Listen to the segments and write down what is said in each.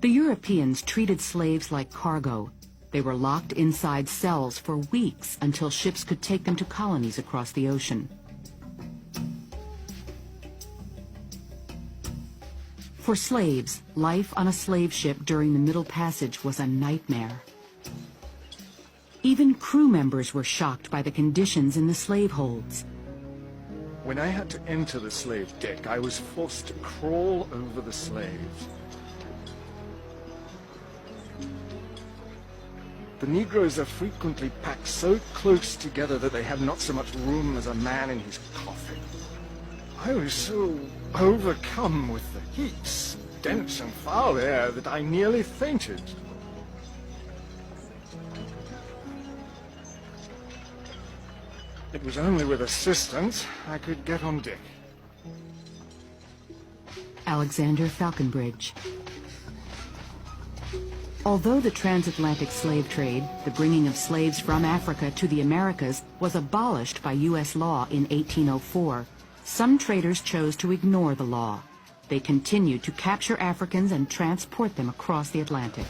The Europeans treated slaves like cargo. They were locked inside cells for weeks until ships could take them to colonies across the ocean. For slaves, life on a slave ship during the Middle Passage was a nightmare. Even crew members were shocked by the conditions in the slave holds. When I had to enter the slave deck, I was forced to crawl over the slaves. The Negroes are frequently packed so close together that they have not so much room as a man in his coffin. I was so overcome with the heat, dense and foul air that I nearly fainted. It was only with assistance I could get on deck. Alexander Falconbridge. Although the transatlantic slave trade, the bringing of slaves from Africa to the Americas, was abolished by U.S. law in 1804, some traders chose to ignore the law. They continued to capture Africans and transport them across the Atlantic.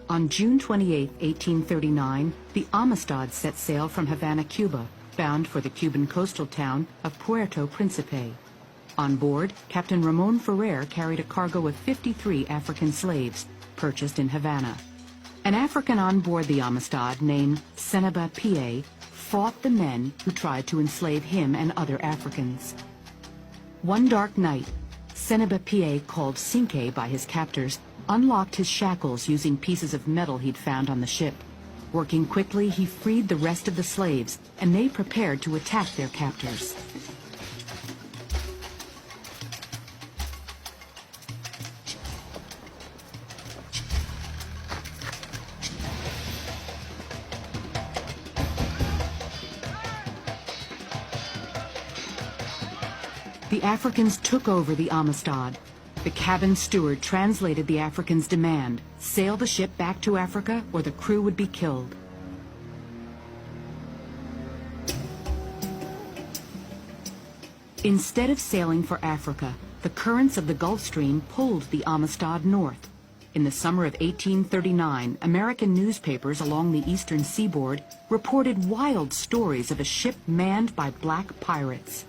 On June 28, 1839, the Amistad set sail from Havana, Cuba, bound for the Cuban coastal town of Puerto Principe. On board, Captain Ramon Ferrer carried a cargo of 53 African slaves, purchased in Havana. An African on board the Amistad named Senaba Pie fought the men who tried to enslave him and other Africans. One dark night, Senaba Pie, called Cinque by his captors, unlocked his shackles using pieces of metal he'd found on the ship. Working quickly, he freed the rest of the slaves, and they prepared to attack their captors. The Africans took over the Amistad. The cabin steward translated the Africans' demand: sail the ship back to Africa or the crew would be killed. Instead of sailing for Africa, the currents of the Gulf Stream pulled the Amistad north. In the summer of 1839, American newspapers along the eastern seaboard reported wild stories of a ship manned by black pirates.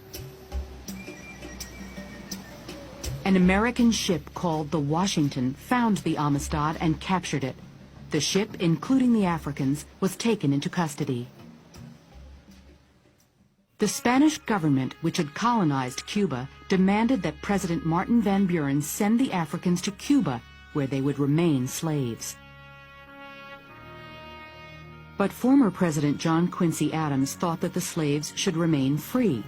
An American ship called the Washington found the Amistad and captured it. The ship, including the Africans, was taken into custody. The Spanish government, which had colonized Cuba, demanded that President Martin Van Buren send the Africans to Cuba, where they would remain slaves. But former President John Quincy Adams thought that the slaves should remain free.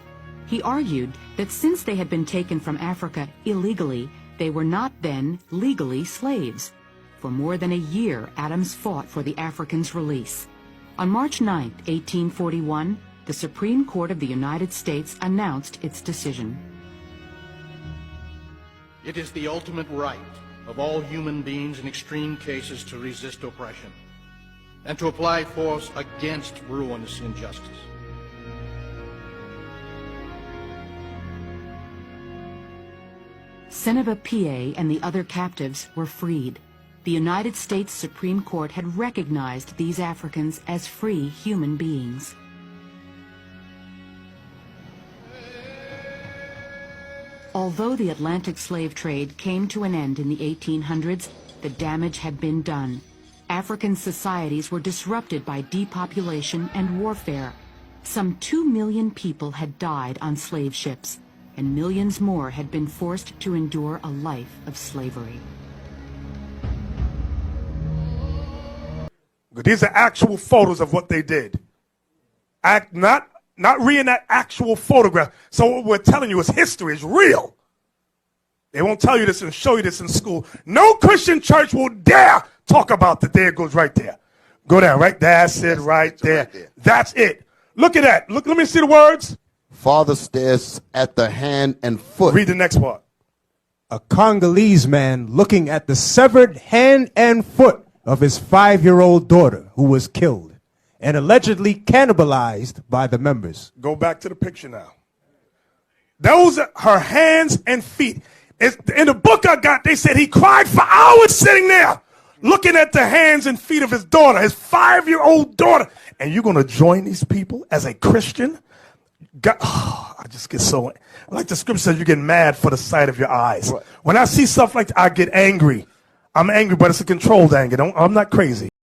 He argued that since they had been taken from Africa illegally, they were not then legally slaves. For more than a year, Adams fought for the Africans' release. On March 9, 1841, the Supreme Court of the United States announced its decision. It is the ultimate right of all human beings in extreme cases to resist oppression and to apply force against ruinous injustice. Senaba Pie and the other captives were freed. The United States Supreme Court had recognized these Africans as free human beings. Although the Atlantic slave trade came to an end in the 1800s, the damage had been done. African societies were disrupted by depopulation and warfare. Some 2 million people had died on slave ships, and millions more had been forced to endure a life of slavery. These are actual photos of what they did. Not reenact actual photograph. So what we're telling you is history, is real. They won't tell you this and show you this in school. No Christian church will dare talk about that. There it goes right there. Go down, right? That's it right there. That's it. Look at that. Look, let me see the words. Father stares at the hand and foot. Read the next part. A Congolese man looking at the severed hand and foot of his 5-year-old daughter who was killed and allegedly cannibalized by the members. Go back to the picture now. Those are her hands and feet. In the book I got, they said he cried for hours sitting there looking at the hands and feet of his daughter, his 5-year-old daughter. And you're going to join these people as a Christian? God, I just get so, like the scripture says, you get mad for the sight of your eyes. Right. When I see stuff like that, I get angry. I'm angry, but it's a controlled anger. I'm not crazy.